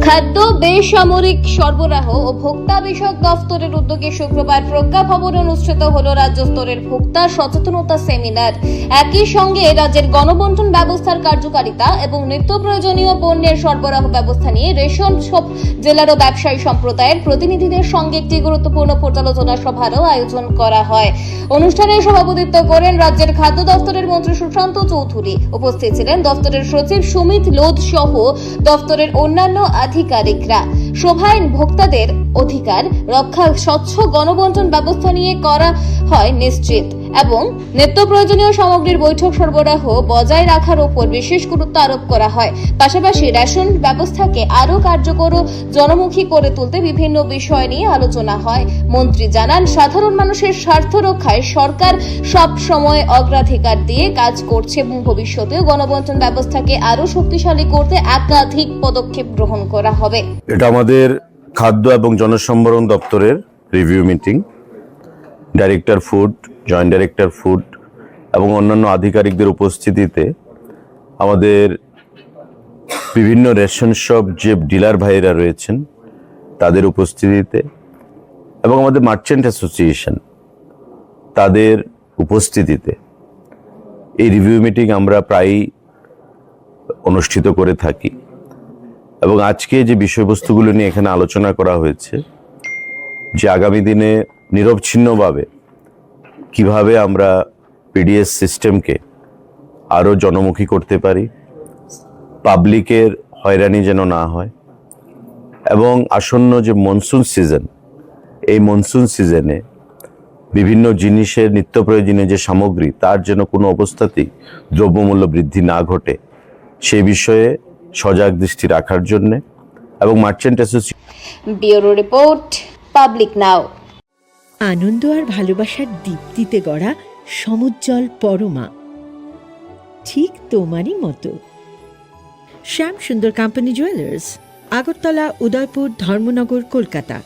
খাদ্য বেসামরিক সরবরাহ ও ভোক্তা বিষয়ক দফতরের উদ্যোগে শুক্রবার প্রজ্ঞা ভবনে অনুষ্ঠিত হলো রাজ্য স্তরের ভোক্তা সচেতনতা সেমিনার। একই সঙ্গে রাজ্যের গণবন্টন ব্যবস্থার কার্যকারিতা এবং নিত্য প্রয়োজনীয় পণ্যের সরবরাহ ব্যবস্থা নিয়ে রেশন শপ জেলার ও ব্যবসায়ী সম্প্রদায়ের প্রতিনিধিদের সঙ্গে একটি গুরুত্বপূর্ণ পর্যালোচনা সভারও আয়োজন করা হয়। অনুষ্ঠানে সভাপতিত্ব করেন রাজ্যের খাদ্য দফতরের মন্ত্রী সুশান্ত চৌধুরী। উপস্থিত ছিলেন দফতরের সচিব সুমিত লোধ সহ দফতরের অন্যান্য আধিকারিকরা। সভায় ভোক্তাদের অধিকার রক্ষা, স্বচ্ছ গণবন্টন ব্যবস্থা নিয়ে করা হয় নিশ্চিত এবং নিত্য প্রয়োজনীয় সামগ্রীর বৈঠক সরবরাহ বজায় রাখার উপর বিশেষ গুরুত্ব আরোপ করা হয়। পাশাপাশি রেশন ব্যবস্থাকে আরও কার্যকর ও জনমুখী করে তুলতে বিভিন্ন বিষয় নিয়ে আলোচনা হয়। মন্ত্রী জানান, সাধারণ মানুষের স্বার্থ রক্ষায় সরকার সব সময় অগ্রাধিকার দিয়ে কাজ করছে এবং ভবিষ্যতেও গণবন্টন ব্যবস্থাকে আরও শক্তিশালী করতে একাধিক পদক্ষেপ গ্রহণ করা হবে। এটা আমাদের খাদ্য এবং জনসম্ভরণ দপ্তরের review meeting. Director food, joint director food এবং অন্যান্য আধিকারিকদের উপস্থিতিতে আমাদের বিভিন্ন রেশন শপ যে ডিলার ভাইয়েরা রয়েছেন তাদের উপস্থিতিতে এবং আমাদের মার্চেন্ট অ্যাসোসিয়েশন তাদের উপস্থিতিতে এই রিভিউ মিটিং আমরা প্রায়ই অনুষ্ঠিত করে থাকি। এবং আজকে যে বিষয়বস্তুগুলো নিয়ে এখানে আলোচনা করা হয়েছে, যে আগামী দিনে নিরবচ্ছিন্নভাবে কিভাবে আমরা পিডিএস সিস্টেমকে আরও জনমুখী করতে পারি, পাবলিকের হয়রানি যেন না হয়, এবং আসন্ন যে মনসুন সিজন, এই মনসুন সিজনে বিভিন্ন জিনিসের নিত্য প্রয়োজনীয় যে সামগ্রী তার যেন কোনো অবস্থাতেই দ্রব্যমূল্য বৃদ্ধি না ঘটে সেই বিষয়ে সজাগ দৃষ্টি রাখার জন্য এবং merchant association. Bureau report, public now. আনন্দ আর ভালোবাসার দীপ্তিতে গড়া সমুজ্জ্বল পরমা, ঠিক তোমারই মতো। শ্যাম সুন্দর কোম্পানি জুয়েলার্স, আগরতলা, উদয়পুর, ধর্মনগর, কলকাতা।